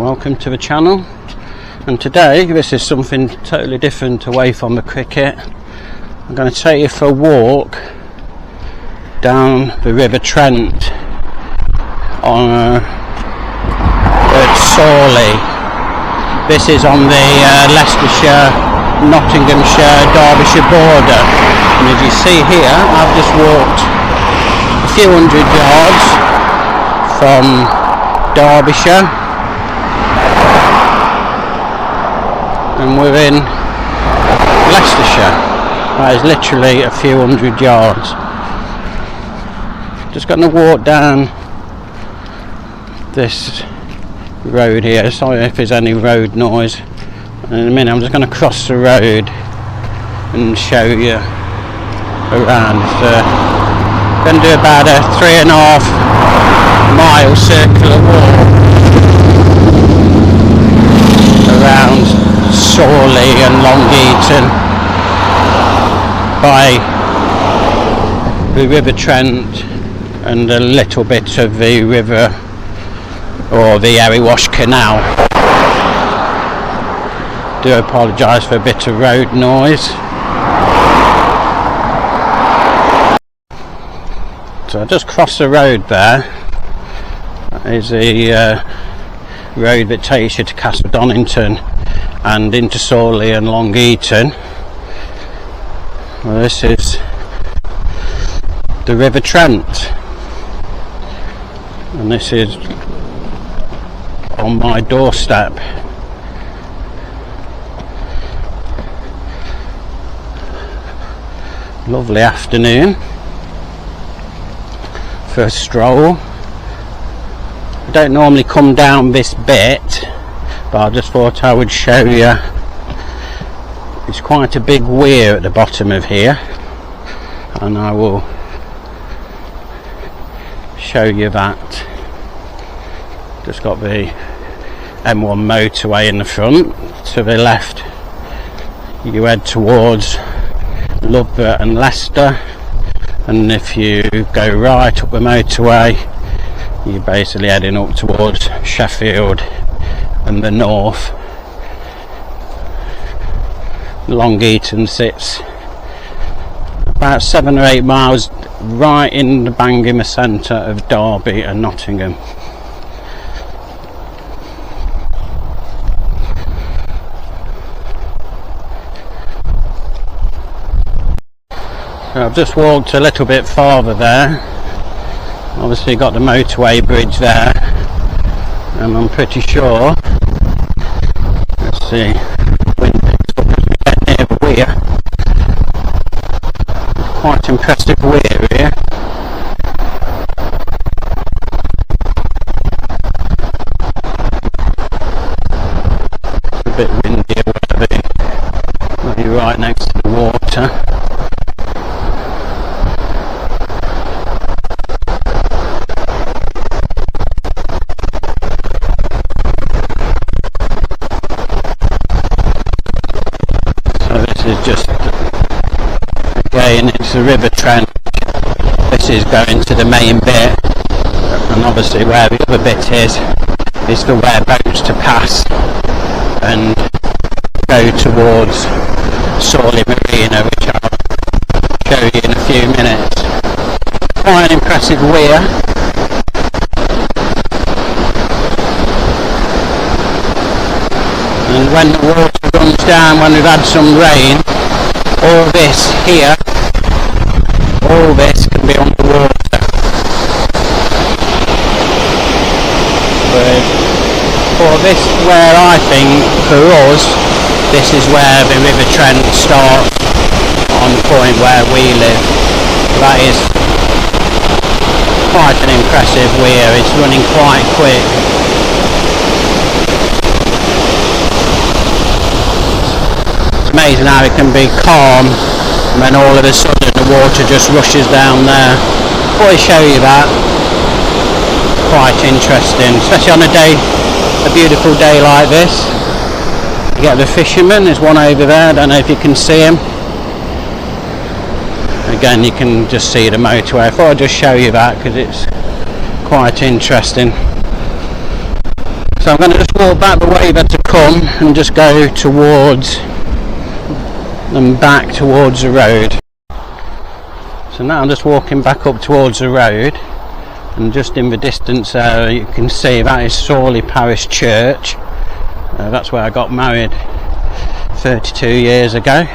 welcome to the channel. And today this is something totally different away from the cricket. I'm going to take you for a walk down the River Trent on at Sawley. This is on the Leicestershire, Nottinghamshire, Derbyshire border, and as you see here, I've just walked a few hundred yards from Derbyshire and we're in Leicestershire. That is literally a few hundred yards. Just going to walk down this road here. Sorry if there's any road noise. And in a minute I'm just going to cross the road and show you around. Going to do about a 3.5 mile circular walk around Sawley and Long Eaton by the River Trent and a little bit of the river or the Erewash Canal. Do apologise for a bit of road noise. So I just crossed the road there. That is the road that takes you to Castle Donington and into Sawley and Long Eaton. Well, this is the River Trent, and this is on my doorstep. Lovely afternoon for a stroll. I don't normally come down this bit, but I just thought I would show you. It's quite a big weir at the bottom of here, and I will show you that. Just got the M1 motorway in the front. To the left you head towards Loughborough and Leicester, and if you go right up the motorway you're basically heading up towards Sheffield and the north. Long Eaton sits about 7 or 8 miles right in the bang in the centre of Derby and Nottingham. So I've just walked a little bit farther there. Obviously got the motorway bridge there, and I'm pretty sure, let's see, wind picks up as we get near the weir. Quite impressive weir here. It's a bit windy where you're right next to the water. Just again, it's the River Trent. This is going to the main bit, and obviously where the other bit is for where boats to pass and go towards Sawley Marina, which I'll show you in a few minutes. Quite an impressive weir. And when the water runs down, when we've had some rain, all this here, all this can be underwater. For this, where I think, for us, this is where the River Trent starts on the point where we live. That is quite an impressive weir. It's running quite quick. It's amazing how it can be calm and then all of a sudden the water just rushes down there. I'll show you that. Quite interesting, especially on a beautiful day like this. You get the fishermen. There's one over there, I don't know if you can see him. Again, you can just see the motorway. I thought I'd just show you that because it's quite interesting. So I'm going to just walk back the way that to come and just go towards and back towards the road. So now I'm just walking back up towards the road, and just in the distance you can see that is Sawley Parish Church. That's where I got married 32 years ago,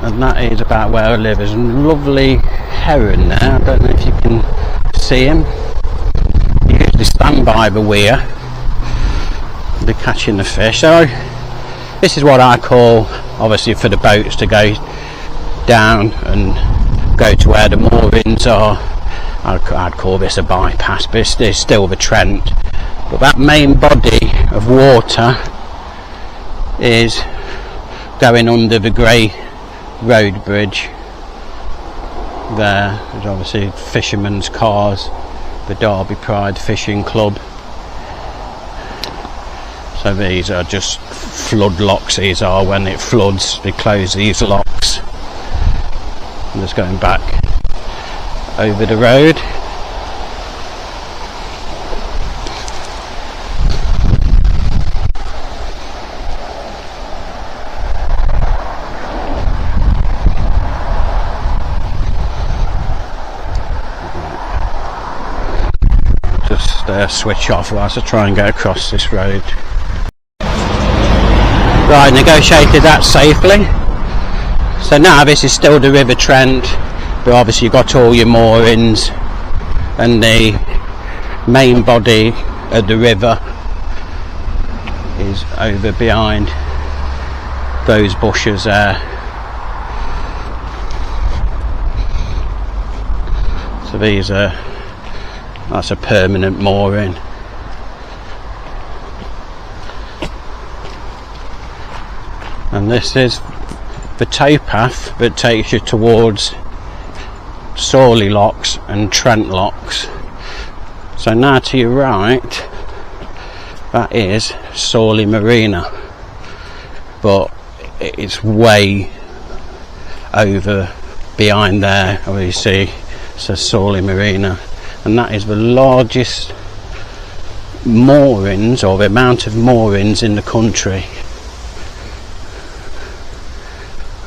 and that is about where I live. There's a lovely heron there, I don't know if you can see him. You usually stand by the weir, they're catching the fish. So this is what I call, obviously, for the boats to go down and go to where the moorings are. I'd call this a bypass, but it's still the Trent. But that main body of water is going under the grey road bridge there. There's obviously fishermen's cars, the Derby Pride Fishing Club. So these are just flood locks. These are, when it floods they close these locks. I'm just going back over the road. Switch off whilst I try and go across this road. Right, negotiated that safely. So now this is still the River Trent, but obviously you've got all your moorings, and the main body of the river is over behind those bushes there. So these are, that's a permanent mooring. And this is the towpath that takes you towards Sawley Locks and Trent Locks. So now to your right, that is Sawley Marina, but it's way over behind there, where you see it says Sawley Marina, and that is the largest moorings, or the amount of moorings in the country.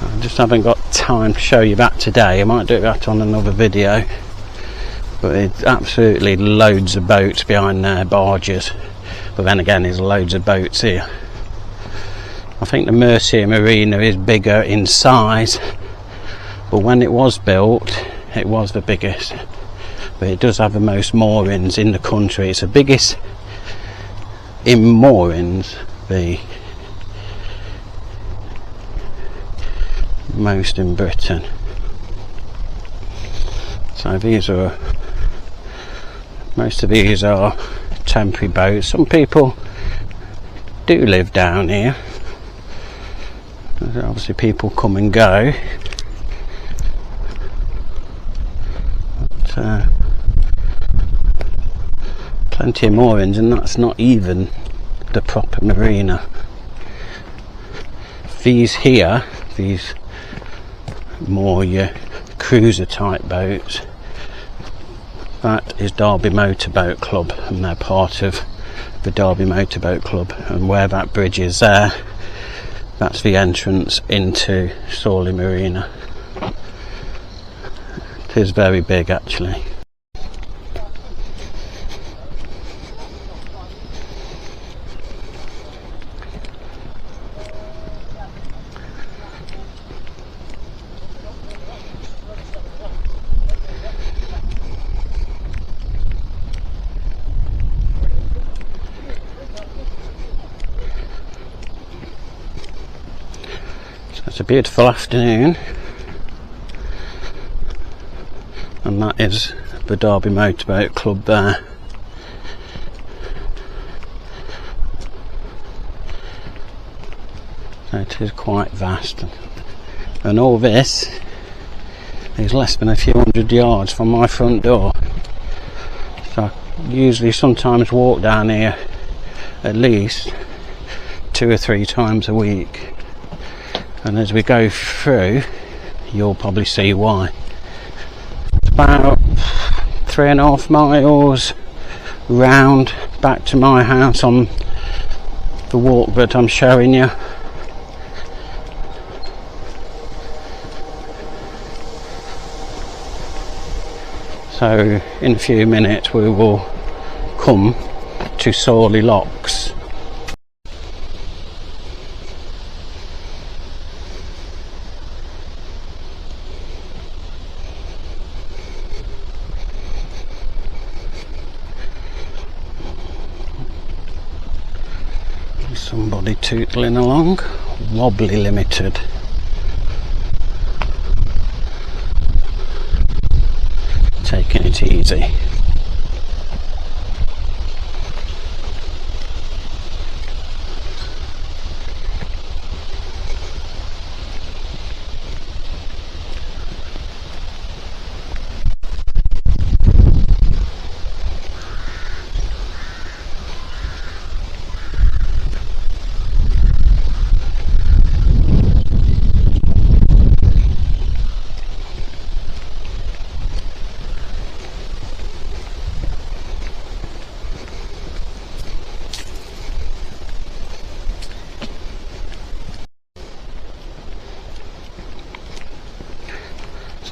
I just haven't got time to show you that today. I might do that on another video, but it's absolutely loads of boats behind there, barges, but then again there's loads of boats here. I think the Mercia Marina is bigger in size, but when it was built it was the biggest, but it does have the most moorings in the country. It's the biggest in moorings, the most in Britain. So these are, most of these are temporary boats. Some people do live down here. Obviously people come and go, but, plenty of moorings, and that's not even the proper marina. These here, these more your cruiser type boats, that is Derby Motorboat Club, and they're part of the Derby Motorboat Club, and where that bridge is there, that's the entrance into Sawley Marina. It is very big actually. It's a beautiful afternoon, and that is the Derby Motorboat Club there. So it is quite vast, and all this is less than a few hundred yards from my front door. So I usually sometimes walk down here at least 2 or 3 times a week. And as we go through, you'll probably see why. It's about 3.5 miles round back to my house on the walk that I'm showing you. So in a few minutes we will come to Sawley Locks. Somebody tootling along. Wobbly Limited. Taking it easy.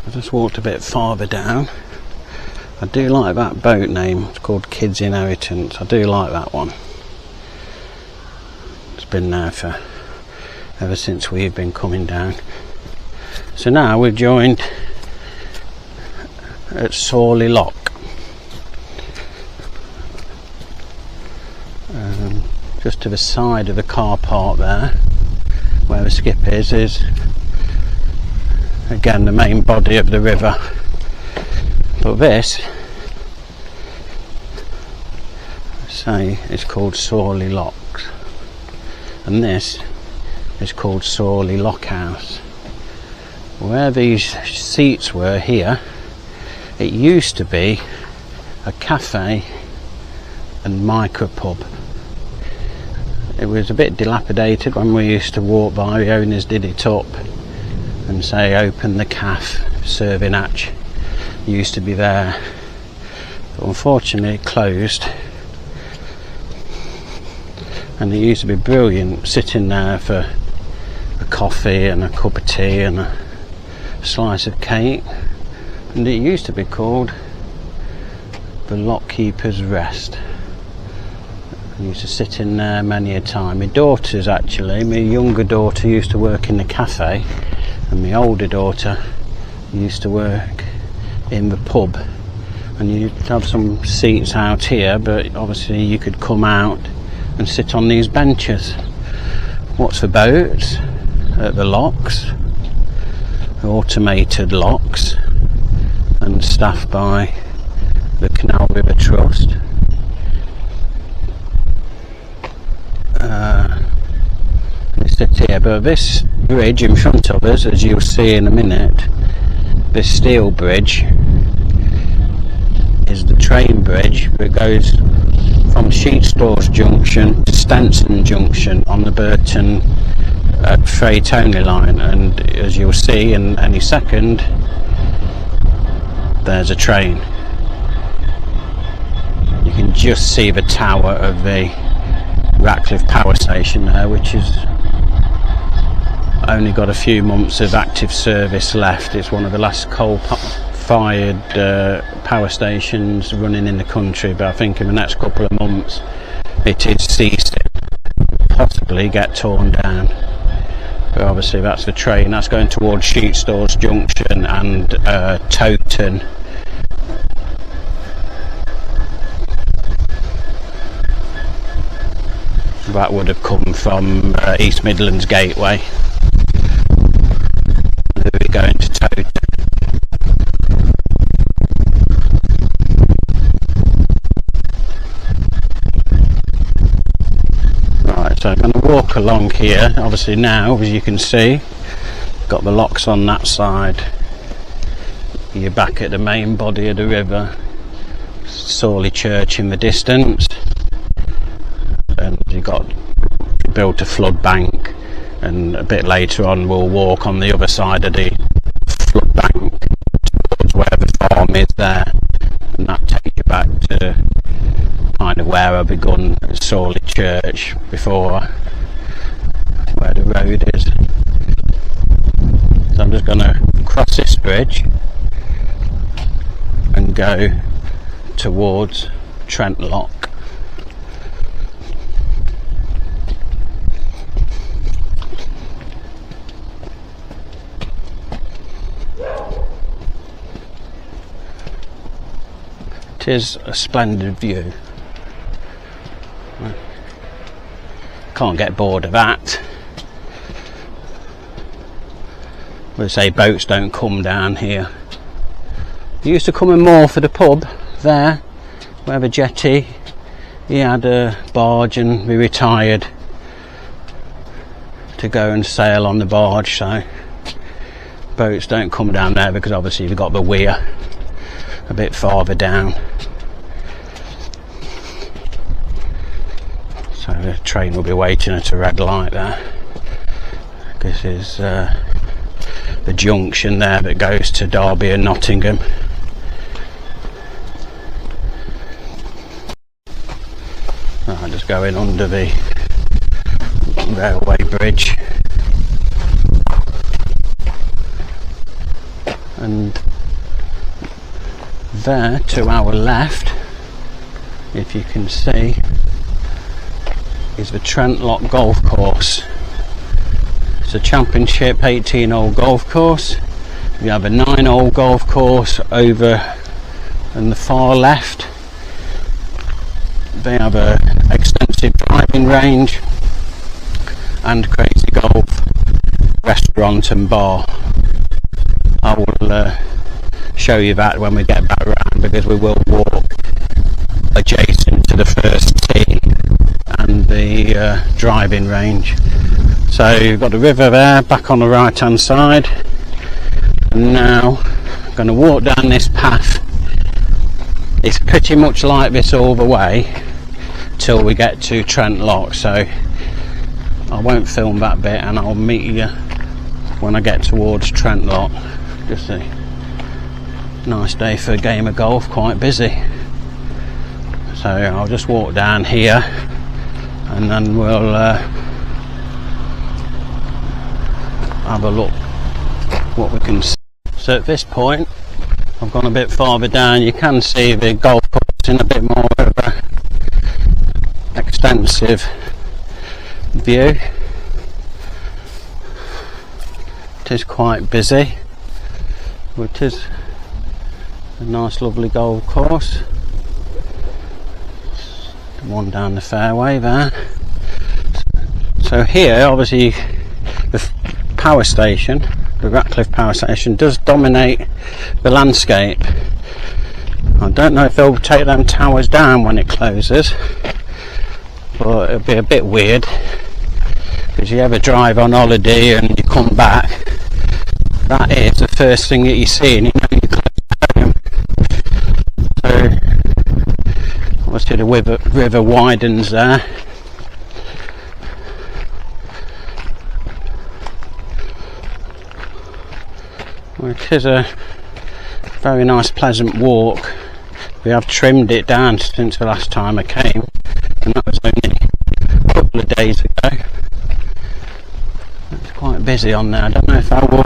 I just walked a bit farther down. I do like that boat name. It's called Kids Inheritance. I do like that one. It's been there for ever since we've been coming down. So now we've joined at Sawley Lock. Just to the side of the car park there, where the skip is again the main body of the river. But this, say, is called Sawley Locks, and this is called Sawley Lock House. Where these seats were here, it used to be a cafe and micro pub. It was a bit dilapidated when we used to walk by. The owners did it up and say open the caff, serving hatch used to be there, but unfortunately it closed. And it used to be brilliant sitting there for a coffee and a cup of tea and a slice of cake. And it used to be called the Lockkeeper's Rest. I used to sit in there many a time. My daughters, actually, my younger daughter used to work in the cafe, and my older daughter used to work in the pub. And you'd have some seats out here, but obviously you could come out and sit on these benches. What's for boats at the locks, automated locks, and staffed by the Canal River Trust. We sit here, but this bridge in front of us, as you'll see in a minute, this steel bridge is the train bridge that goes from Sheetstores Junction to Stenson Junction on the Burton freight only line. And as you'll see in any second, there's a train. You can just see the tower of the Ratcliffe power station there, which is only got a few months of active service left. It's one of the last coal-fired power stations running in the country, but I think in the next couple of months it is ceasing, possibly get torn down. But obviously that's the train that's going towards Sheetstores Junction and Towton. That would have come from East Midlands Gateway. We're going to Towton. Right, so I'm going to walk along here. Obviously now, as you can see, got the locks on that side. You're back at the main body of the river. Sawley Church in the distance. And you got built a flood bank, and a bit later on we'll walk on the other side of the flood bank towards where the farm is there, and that takes you back to there I begun at Sawley Church before where the road is. So I'm just going to cross this bridge and go towards Trent Lock. It is a splendid view. Can't get bored of that. We say boats don't come down here. They used to come in more for the pub there, where the jetty. He had a barge and we retired to go and sail on the barge, so boats don't come down there because obviously you've got the weir a bit farther down. So the train will be waiting at a red light there. This is the junction there that goes to Derby and Nottingham. I'm just going under the railway bridge, and there to our left, if you can see, is the Trent Lock golf course. It's a championship 18-hole golf course. We have a 9-hole golf course over on the far left. They have a extensive driving range and Crazy Golf restaurant and bar. I will show you that when we get back round, because we will walk adjacent to the first tee and the driving range. So you've got the river there back on the right hand side, and now I'm going to walk down this path. It's pretty much like this all the way till we get to Trent Lock, so I won't film that bit, and I'll meet you when I get towards Trent Lock. Just a nice day for a game of golf, quite busy. So I'll just walk down here and then we'll have a look what we can see. So at this point I've gone a bit farther down. You can see the golf course in a bit more of a extensive view. It is quite busy, but it is a nice lovely golf course. The one down the fairway there. So here obviously the power station, the Ratcliffe power station, does dominate the landscape. I don't know if they'll take them towers down when it closes, but it'll be a bit weird, because you ever drive on holiday and you come back, that is the first thing that you see, and you know you're close to home. So obviously the river widens there. Well, it is a very nice pleasant walk. We have trimmed it down since the last time I came, and that was only a couple of days ago. It's quite busy on there. I don't know if I will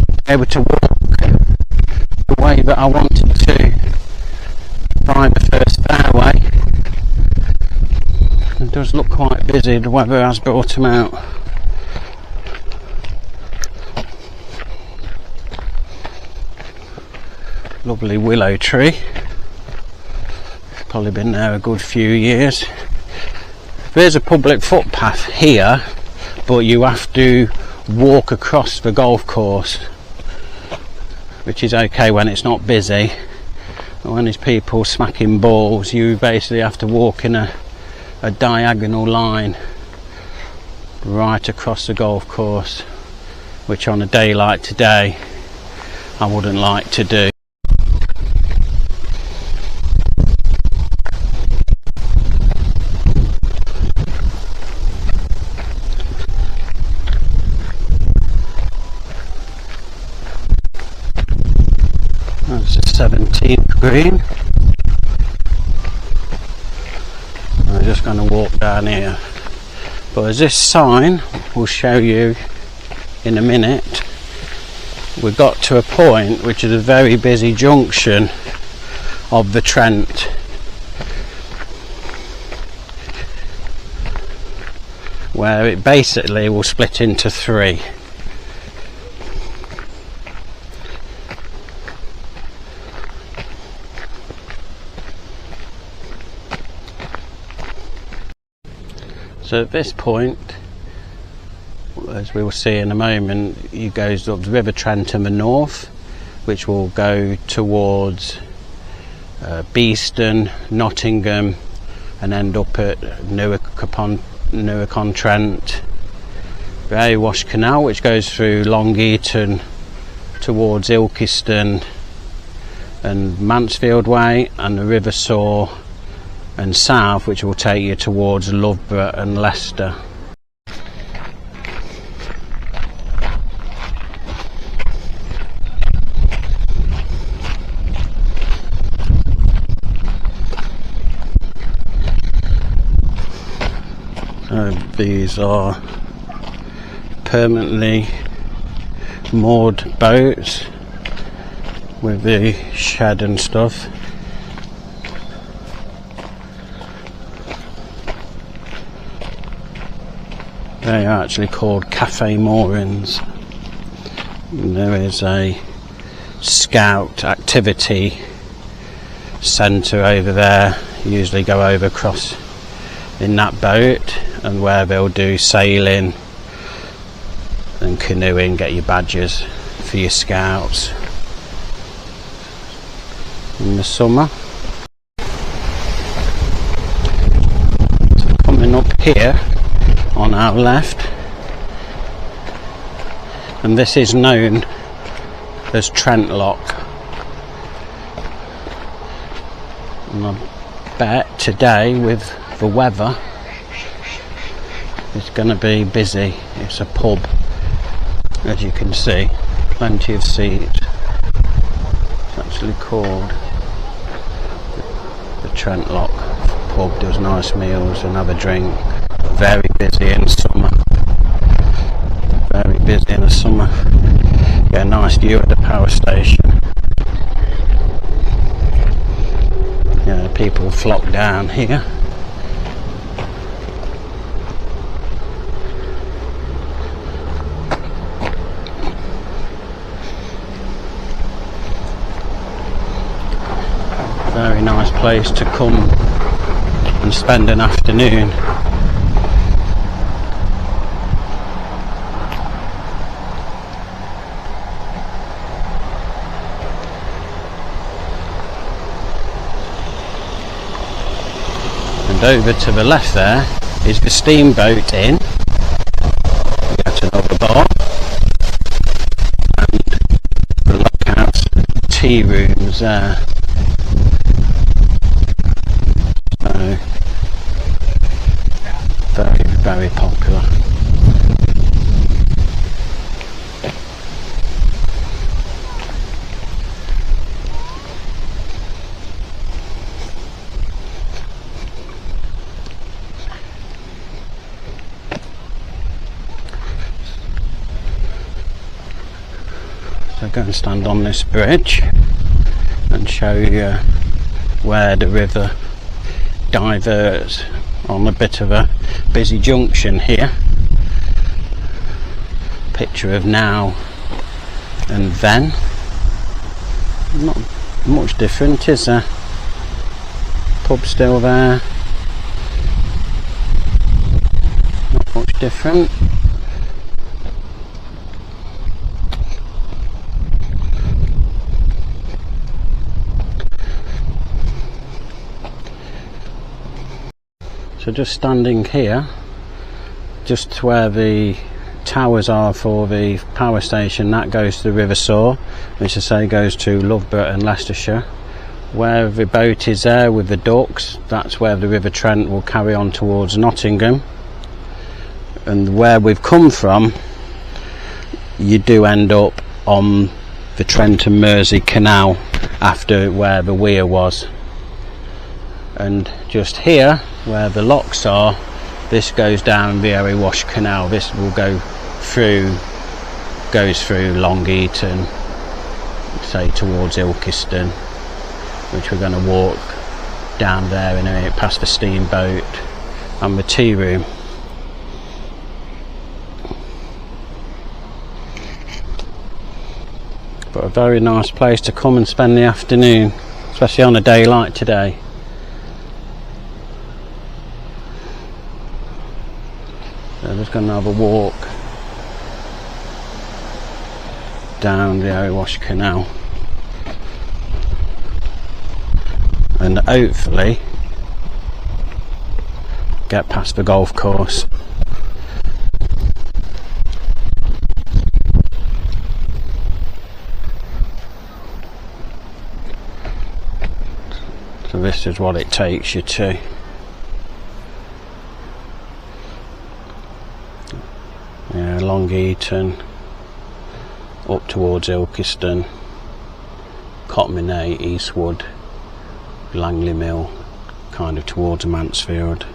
be able to walk the way that I wanted to by the first fairway. It does look quite busy. The weather has brought them out. Lovely willow tree. Probably been there a good few years. There's a public footpath here, but you have to walk across the golf course, which is okay when it's not busy. But when there's people smacking balls, you basically have to walk in a diagonal line right across the golf course, which on a day like today I wouldn't like to do. That's the 17th green. going to walk down here, but as this sign will show you in a minute, we've got to a point which is a very busy junction of the Trent, where it basically will split into three. So at this point, as we will see in a moment, it goes up the River Trent in the north, which will go towards Beeston, Nottingham, and end up at Newark-on-Trent. The Erewash Canal, which goes through Long Eaton towards Ilkeston and Mansfield Way, and the River Soar and south, which will take you towards Loughborough and Leicester. So these are permanently moored boats with the shed and stuff. They are actually called cafe moorings. And there is a scout activity centre over there. You usually go over across in that boat, and where they'll do sailing and canoeing, get your badges for your scouts in the summer. So coming up here on our left, and this is known as Trent Lock, and I bet today with the weather it's going to be busy. It's a pub, as you can see, plenty of seats. It's actually called the Trent Lock pub. Does nice meals and have a drink. Very busy in summer. Very busy in the summer. Get a nice view at the power station. Yeah, people flock down here. Very nice place to come and spend an afternoon. And over to the left there is the steamboat inn. We go to another bar and the lockhouse tea rooms there. So very, very popular. So go and stand on this bridge and show you where the river diverts on a bit of a busy junction here. Picture of now and then. Not much different, is there? Pub still there. Not much different. So just standing here, just where the towers are for the power station, that goes to the River Soar, which I say goes to Loughborough and Leicestershire. Where the boat is there with the ducks, that's where the River Trent will carry on towards Nottingham. And where we've come from, you do end up on the Trent and Mersey Canal after where the weir was. and just here where the locks are, this goes down the Erewash Canal. This will goes through Long Eaton, say towards Ilkeston, which we're going to walk down there in a minute, past the steamboat and the tea room. But a very nice place to come and spend the afternoon, especially on a day like today. So I'm just going to have a walk down the Erewash Canal and hopefully get past the golf course. So this is what it takes you to. Yeah, Long Eaton, up towards Ilkeston, Cotminay, Eastwood, Langley Mill, kind of towards Mansfield.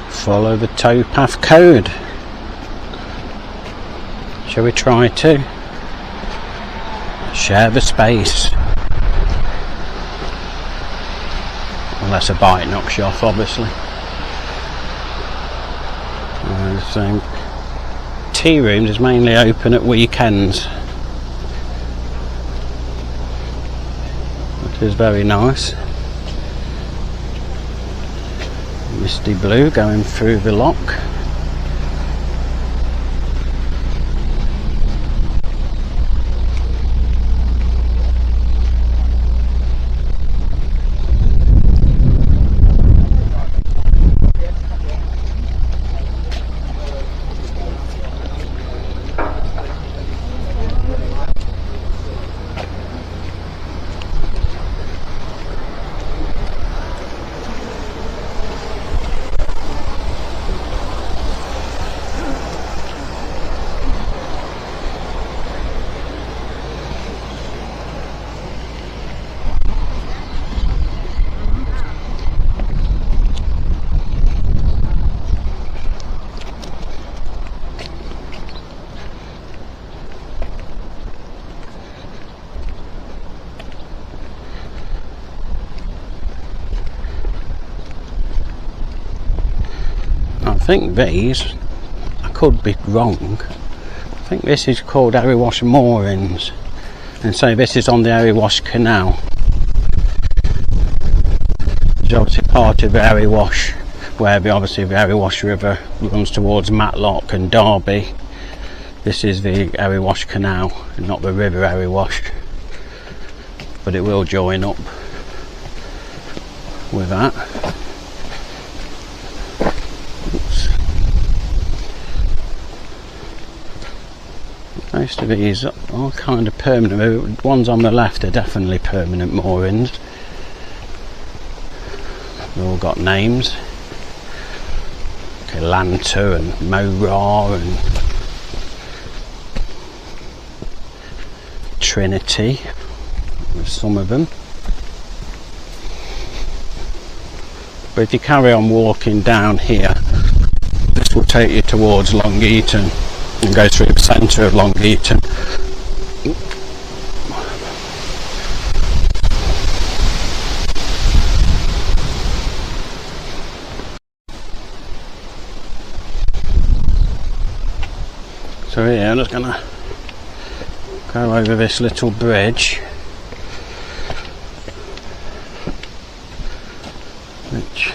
Follow the towpath code. Shall we try to share the space? Unless a bite knocks you off, obviously. So tea rooms is mainly open at weekends, which is very nice. Misty blue going through the lock. I think these, I could be wrong, I think this is called Erewash Moorings, and so this is on the Erewash Canal. It's obviously part of Erewash, where obviously the Erewash River runs towards Matlock and Derby. This is the Erewash Canal, not the River Erewash, but it will join up with that. Most of these are kind of permanent. The ones on the left are definitely permanent moorings. They've all got names. Lanta and Morah and Trinity. There's some of them. But if you carry on walking down here, this will take you towards Long Eaton and go through the centre of Long Eaton. So here I'm just going to go over this little bridge, which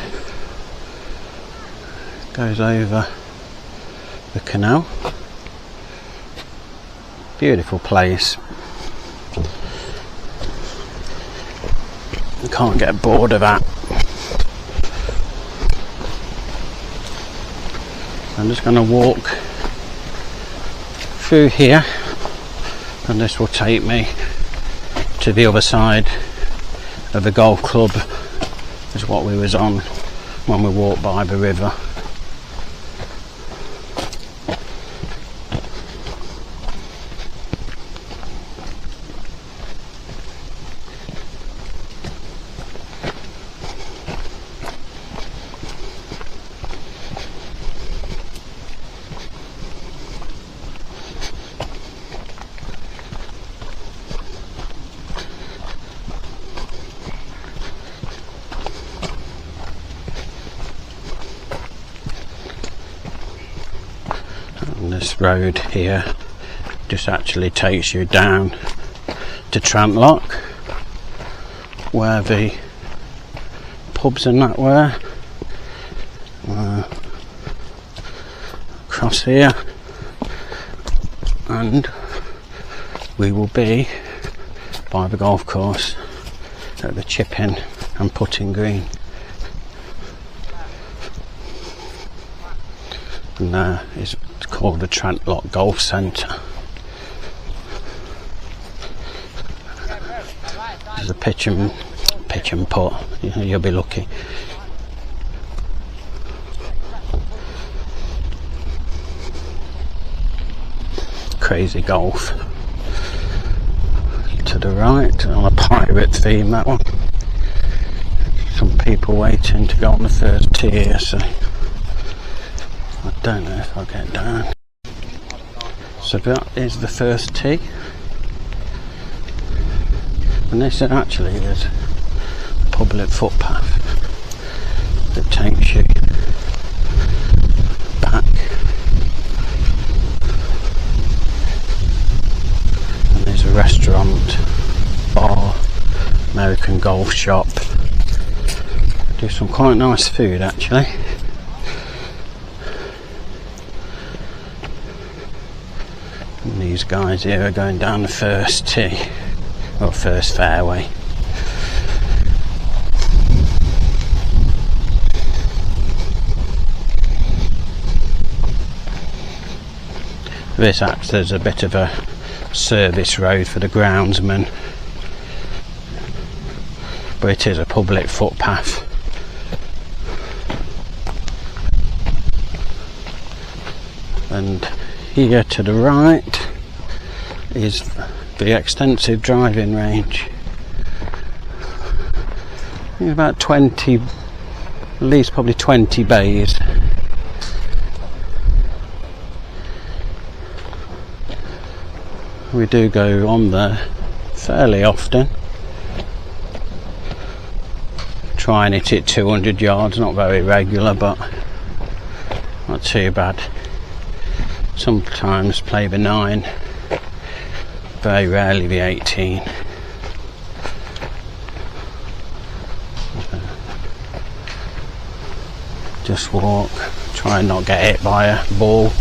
goes over the canal. Beautiful place. You can't get bored of that. I'm just going to walk through here, and this will take me to the other side of the golf club, is what we was on when we walked by the river. this road here just actually takes you down to Trent Lock, where the pubs and that were. Across here, and we will be by the golf course at the chipping and putting green. And it's called the Trent Lock Golf Centre. There's a pitch and putt. You'll be lucky. Crazy golf. To the right, on a pirate theme, that one. Some people waiting to go on the first tee here, so I don't know if I'll get down. So that is the first tee, and this actually is a public footpath that takes you back. And there's a restaurant, bar, American golf shop. Do some quite nice food actually. And these guys here are going down the first tee, or first fairway. This acts as a bit of a service road for the groundsman, but it is a public footpath. And here to the right is the extensive driving range. About 20, at least probably 20 bays. We do go on there fairly often. Try and hit it 200 yards, not very regular, but not too bad. Sometimes play the 9, very rarely the 18. Just walk, try and not get hit by a ball.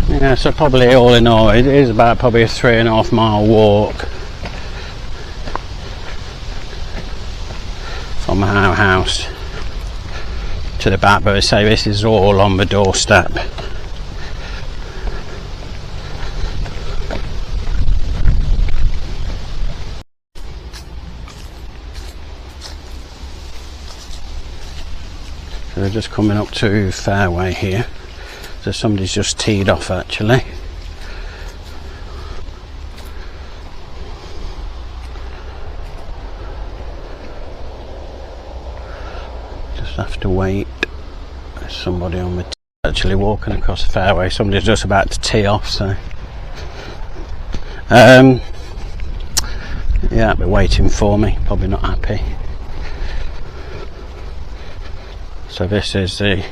Yeah, so probably all in all it is about probably a 3.5 mile walk from our house to the back, but I say this is all on the doorstep. So we're just coming up to Farway here. So somebody's just teed off actually. Just have to wait. There's somebody on the actually walking across the fairway. Somebody's just about to tee off, so yeah, they're waiting for me, probably not happy. So this is the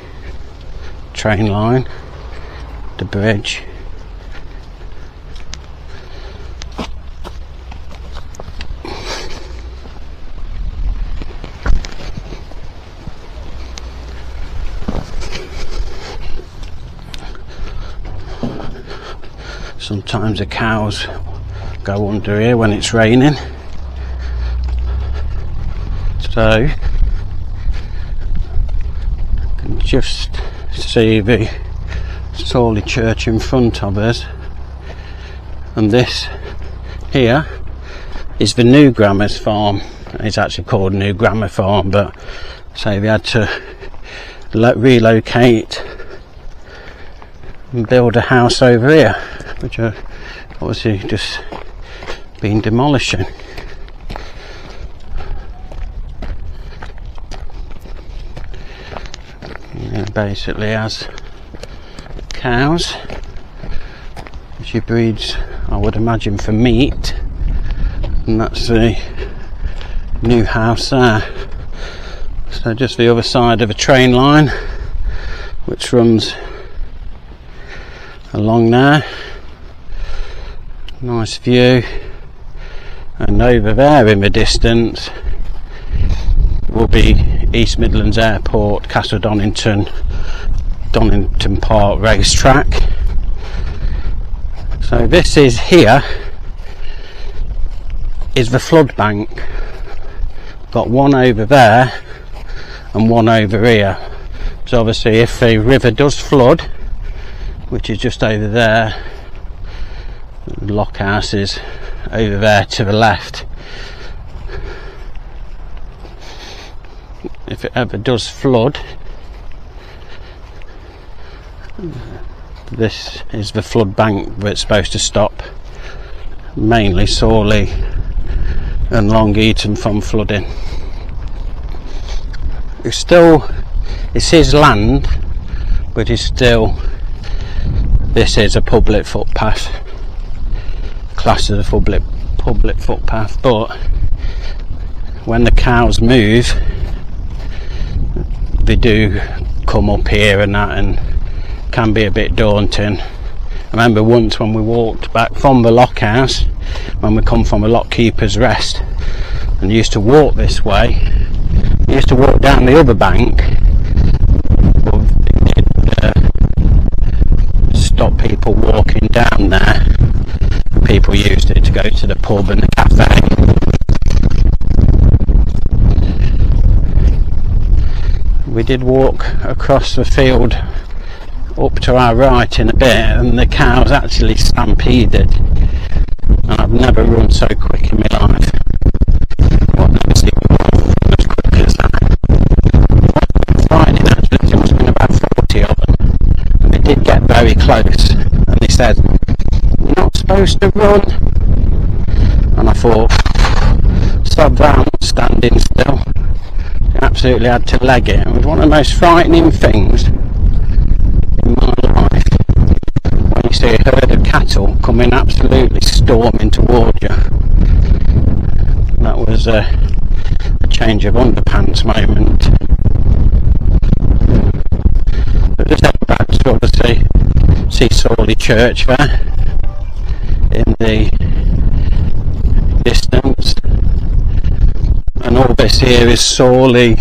train line, the bridge. Sometimes the cows go under here when it's raining, so you can just see the Sawley church in front of us, and this here is the New Grammer's farm. It's actually called New Grammer Farm, but say we had to relocate and build a house over here, which are obviously just been demolishing. It basically has cows, she breeds, I would imagine, for meat, and that's the new house there. So just the other side of a train line which runs along there. Nice view. And over there in the distance will be East Midlands Airport, Castle Donington, Donington Park racetrack. So this is here is the flood bank. Got one over there and one over here. So obviously if the river does flood, which is just over there, the lock house is over there to the left. If it ever does flood, this is the flood bank that's supposed to stop mainly Sawley and Long Eaton from flooding. It's his land, but it's still, this is a public footpath, classed as a public footpath, but when the cows move they do come up here and that, and can be a bit daunting. I remember once when we walked back from the lock house, when we come from a lock keeper's rest, and used to walk this way, we used to walk down the other bank, but it did stop people walking down there. People used it to go to the pub and the cafe. We did walk across the field up to our right in a bit, and the cows actually stampeded, and I've never run so quick in my life. I've never seen one as quick as that. Friday actually, there must have been about 40 of them, and they did get very close, and they said, "You're not supposed to run," and I thought, sod that, standing still. Absolutely had to leg it. It was one of the most frightening things in my life when you see a herd of cattle coming absolutely storming towards you. That was a change of underpants moment. But just head back to obviously see Sawley Church there in the distance. And all this here is Sawley,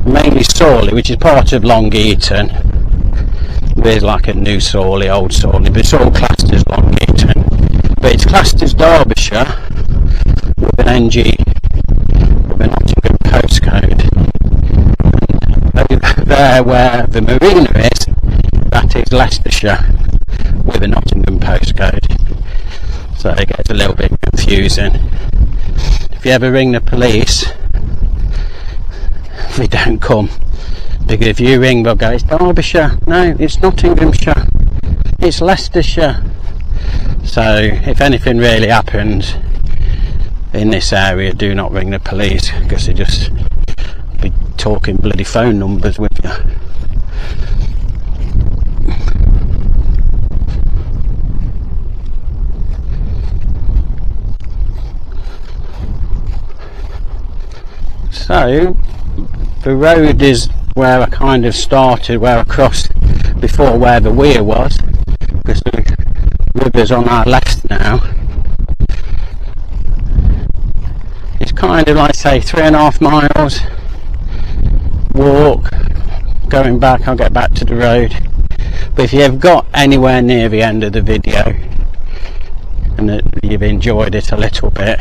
mainly Sawley, which is part of Long Eaton. There's like a new Sawley, old Sawley, but it's all classed as Long Eaton. But it's classed as Derbyshire with an NG, with a Nottingham postcode. And over there where the marina is, that is Leicestershire with a Nottingham postcode. So it gets a little bit confusing. If you ever ring the police, they don't come, because if you ring they'll go, "It's Derbyshire." No, it's Nottinghamshire, it's Leicestershire. So if anything really happens in this area, do not ring the police, because they just be talking bloody phone numbers with you. So the road is where I kind of started, where I crossed before where the weir was, because the river's on our left now. It's kind of like, say, 3.5 miles walk. Going back, I'll get back to the road. But if you've got anywhere near the end of the video and that you've enjoyed it a little bit,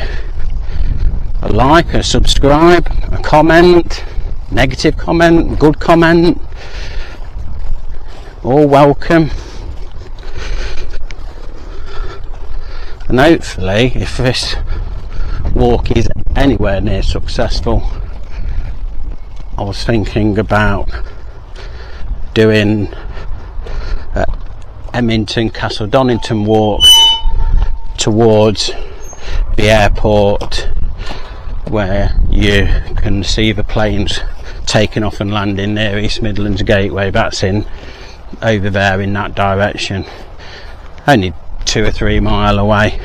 a like, a subscribe, a comment, negative comment, good comment, all welcome. And hopefully, if this walk is anywhere near successful, I was thinking about doing Emmington Castle Donington walk towards the airport, where you can see the planes taking off and landing near East Midlands Gateway. That's in over there in that direction, only 2 or 3 miles away,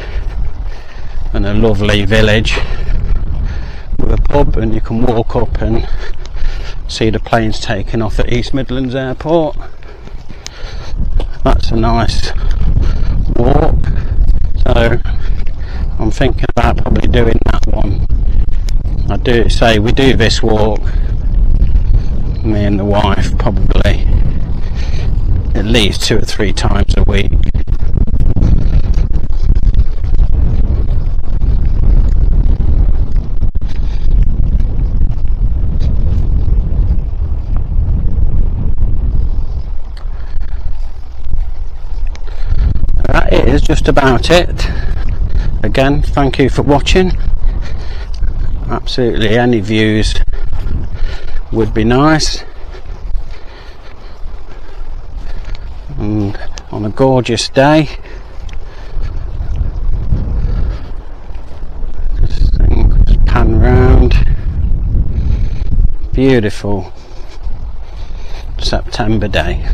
and a lovely village with a pub, and you can walk up and see the planes taking off at East Midlands Airport. That's a nice walk, so I'm thinking about probably doing that one. I do say we do this walk, me and the wife, probably at least 2 or 3 times a week. That is just about it. Again, thank you for watching. Absolutely any views would be nice, and on a gorgeous day, just pan round. Beautiful September day.